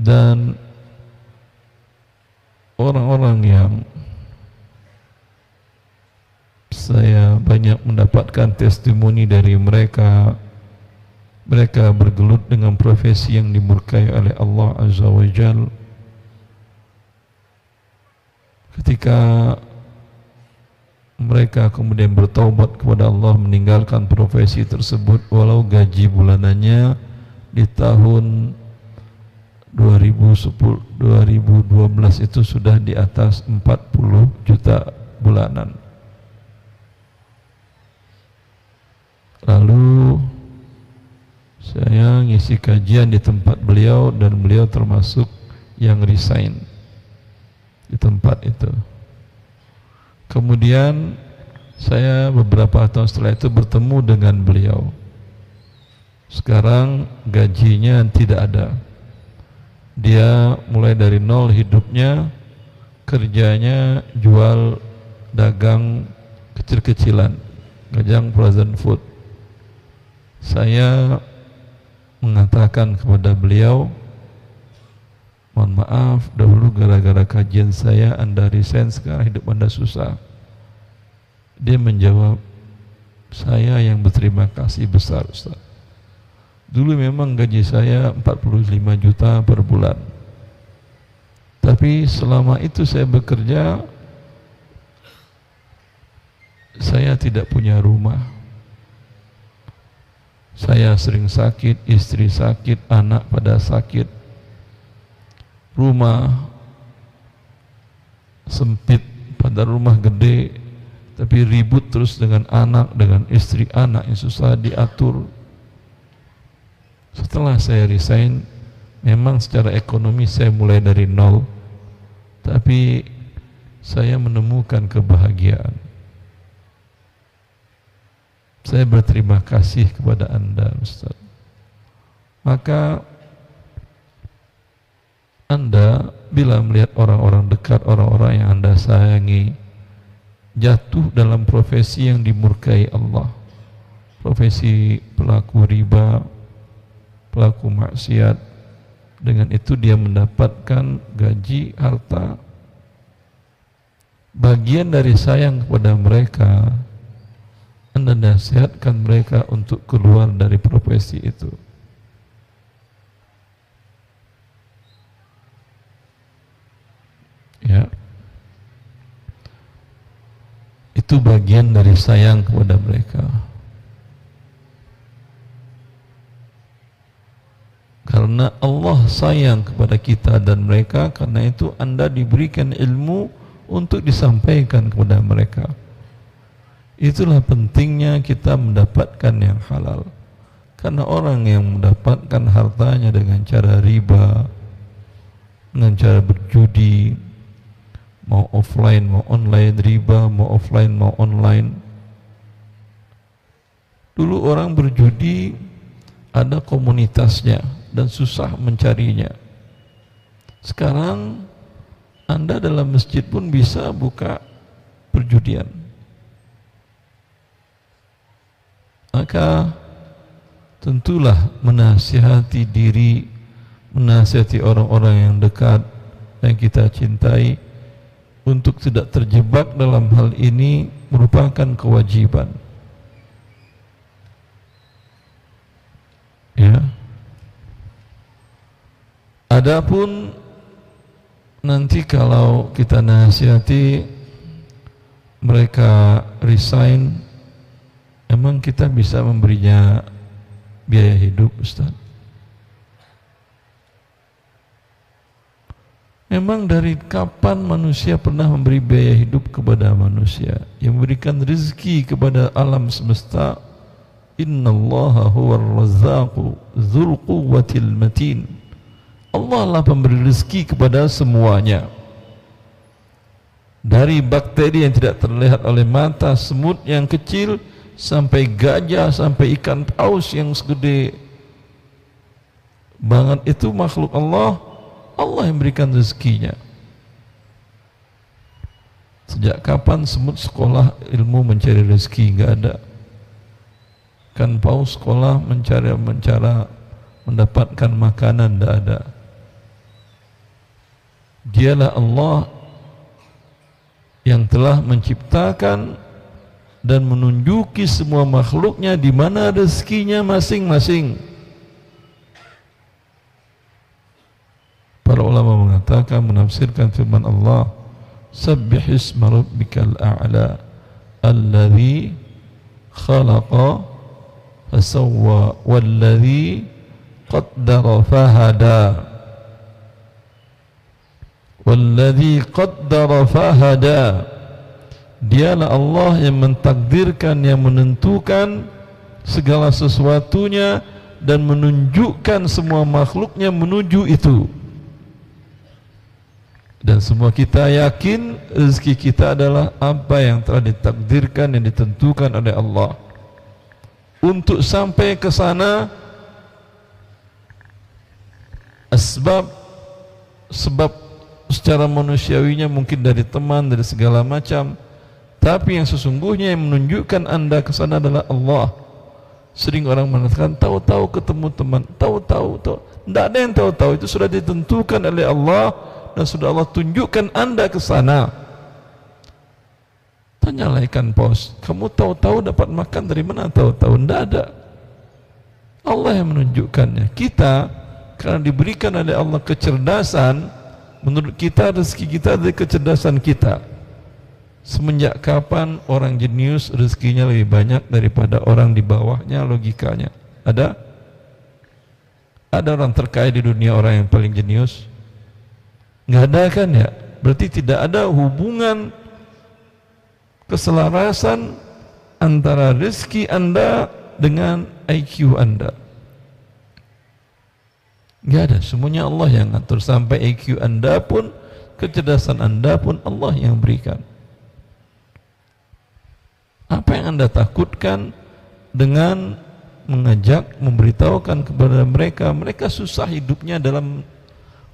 Dan orang-orang yang saya banyak mendapatkan testimoni dari mereka, mereka bergelut dengan profesi yang dimurkai oleh Allah Azza wa Jal. Ketika mereka kemudian bertaubat kepada Allah, meninggalkan profesi tersebut, walau gaji bulanannya di tahun 2012 itu sudah di atas 40 juta bulanan. Lalu saya ngisi kajian di tempat beliau dan beliau termasuk yang resign di tempat itu. Kemudian saya beberapa tahun setelah itu bertemu dengan beliau. Sekarang gajinya tidak ada. Dia mulai dari nol hidupnya, kerjanya jual dagang kecil-kecilan, dagang frozen food. Saya mengatakan kepada beliau, mohon maaf, dahulu gara-gara kajian saya Anda resign, sekarang hidup Anda susah. Dia menjawab, saya yang berterima kasih besar, Ustaz. Dulu memang gaji saya 45 juta per bulan, tapi selama itu saya bekerja, saya tidak punya rumah. Saya sering sakit, istri sakit, anak pada sakit. Rumah sempit, pada rumah gede, tapi ribut terus dengan anak, dengan istri, anak yang susah diatur. Setelah saya resign, memang secara ekonomi saya mulai dari nol, tapi saya menemukan kebahagiaan. Saya berterima kasih kepada Anda, Ustaz. Maka Anda bila melihat orang-orang dekat, orang-orang yang Anda sayangi jatuh dalam profesi yang dimurkai Allah, profesi pelaku riba, pelaku maksiat, dengan itu dia mendapatkan gaji, harta, bagian dari sayang kepada mereka, Anda nasihatkan mereka untuk keluar dari profesi itu. Ya, itu bagian dari sayang kepada mereka. Karena Allah sayang kepada kita dan mereka, karena itu Anda diberikan ilmu untuk disampaikan kepada mereka. Itulah pentingnya kita mendapatkan yang halal. Karena orang yang mendapatkan hartanya dengan cara riba, dengan cara berjudi, mau offline mau online, riba mau offline mau online. Dulu orang berjudi ada komunitasnya dan susah mencarinya. Sekarang Anda dalam masjid pun bisa buka perjudian. Maka tentulah menasihati diri, menasihati orang-orang yang dekat, yang kita cintai, untuk tidak terjebak dalam hal ini merupakan kewajiban. Ya. Adapun nanti kalau kita nasihati mereka resign, emang kita bisa memberinya biaya hidup, Ustaz? Memang dari kapan manusia pernah memberi biaya hidup kepada manusia? Yang memberikan rezeki kepada alam semesta, innallaha huwar razzaqu dzul quwwatil matin. Allah lah pemberi rezeki kepada semuanya. Dari bakteri yang tidak terlihat oleh mata, semut yang kecil, sampai gajah, sampai ikan paus yang segede banget, itu makhluk Allah. Allah yang berikan rezekinya. Sejak kapan semut sekolah ilmu mencari rezeki? Enggak ada. Kan paus sekolah mencari mendapatkan makanan, enggak ada. Dialah Allah yang telah menciptakan dan menunjuki semua makhluknya di mana rezekinya masing-masing. Para ulama mengatakan, menafsirkan firman Allah, Sabbih isma rabbikal a'la alladhi khalaqa fasawwa walladhi qaddara fahada walladhi qaddara fahada. Dialah Allah yang mentakdirkan, yang menentukan segala sesuatunya dan menunjukkan semua makhluknya menuju itu. Dan semua kita yakin rezeki kita adalah apa yang telah ditakdirkan, yang ditentukan oleh Allah. Untuk sampai ke sana, sebab secara manusiawinya mungkin dari teman, dari segala macam, tapi yang sesungguhnya yang menunjukkan Anda ke sana adalah Allah. Sering orang mengatakan, tahu-tahu ketemu teman, tahu-tahu. Tidak ada yang tahu-tahu, itu sudah ditentukan oleh Allah dan sudah Allah tunjukkan Anda ke sana. Tanyalah ikan paus, kamu tahu-tahu dapat makan dari mana? Tahu-tahu, tidak ada. Allah yang menunjukkannya. Kita karena diberikan oleh Allah kecerdasan, menurut kita rezeki kita dari kecerdasan kita. Semenjak kapan orang jenius rezekinya lebih banyak daripada orang di bawahnya logikanya? Ada? Ada orang terkaya di dunia orang yang paling jenius? Nggak ada kan ya? Berarti tidak ada hubungan keselarasan antara rezeki Anda dengan IQ Anda. Nggak ada, semuanya Allah yang ngatur. Sampai IQ Anda pun, kecerdasan Anda pun Allah yang berikan. Apa yang Anda takutkan dengan mengajak, memberitahukan kepada mereka, mereka susah hidupnya dalam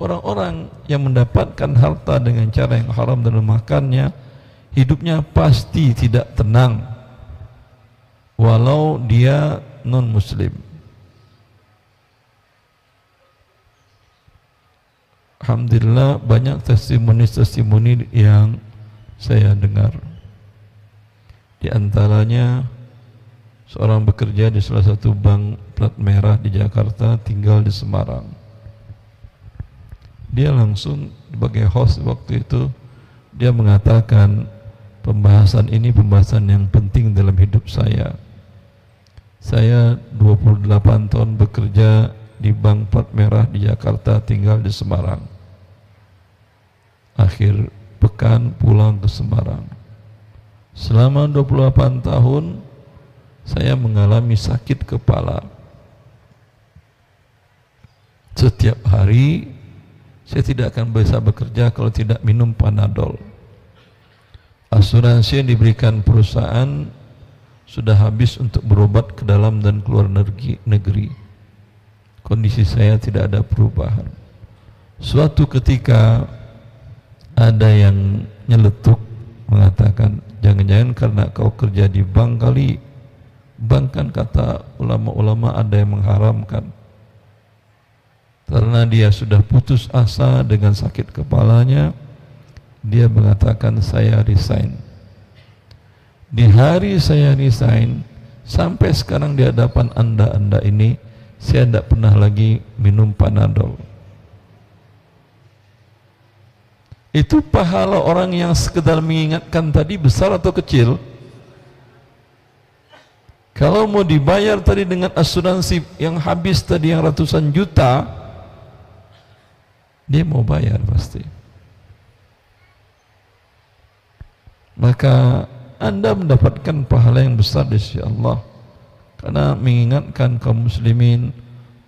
orang-orang yang mendapatkan harta dengan cara yang haram dan memakannya, hidupnya pasti tidak tenang walau dia non-muslim. Alhamdulillah banyak testimoni-testimoni yang saya dengar. Di antaranya seorang bekerja di salah satu bank plat merah di Jakarta, tinggal di Semarang. Dia langsung sebagai host waktu itu, dia mengatakan, pembahasan ini pembahasan yang penting dalam hidup saya. Saya 28 tahun bekerja di bank plat merah di Jakarta, tinggal di Semarang. Akhir pekan pulang ke Semarang. Selama 28 tahun saya mengalami sakit kepala. Setiap hari saya tidak akan bisa bekerja kalau tidak minum Panadol. Asuransi yang diberikan perusahaan sudah habis untuk berobat ke dalam dan keluar negeri. Kondisi saya tidak ada perubahan. Suatu ketika ada yang nyeletuk mengatakan, jangan-jangan karena kau kerja di bank kali. Bank kan kata ulama-ulama ada yang mengharamkan. Karena dia sudah putus asa dengan sakit kepalanya, dia mengatakan, saya resign. Di hari saya resign, sampai sekarang di hadapan anda ini, saya tidak pernah lagi minum Panadol. Itu pahala orang yang sekedar mengingatkan tadi besar atau kecil? Kalau mau dibayar tadi dengan asuransi yang habis tadi yang ratusan juta, dia mau bayar pasti. Maka Anda mendapatkan pahala yang besar di sisi Allah karena mengingatkan kaum muslimin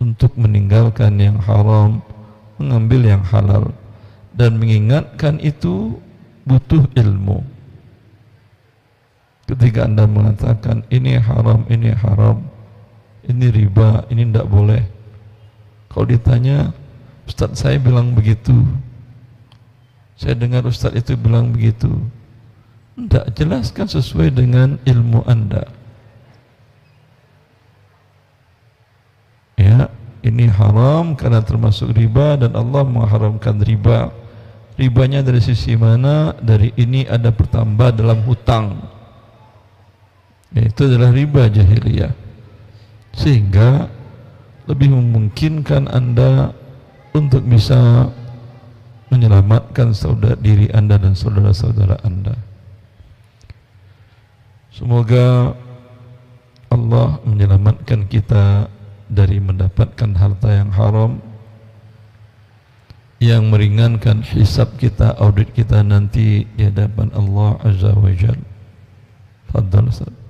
untuk meninggalkan yang haram, mengambil yang halal. Dan mengingatkan itu butuh ilmu. Ketika Anda mengatakan ini haram, ini riba, ini tidak boleh, kalau ditanya, Ustaz saya bilang begitu, saya dengar Ustaz itu bilang begitu, tidak, jelaskan sesuai dengan ilmu Anda. Ya, ini haram karena termasuk riba dan Allah mengharamkan riba. Ribanya dari sisi mana? Dari ini ada bertambah dalam hutang, itu adalah riba jahiliyah, sehingga lebih memungkinkan Anda untuk bisa menyelamatkan saudara diri Anda dan saudara-saudara Anda. Semoga Allah menyelamatkan kita dari mendapatkan harta yang haram, yang meringankan hisab kita, audit kita nanti di hadapan Allah Azza wa Jalla. Fadhal Ustaz.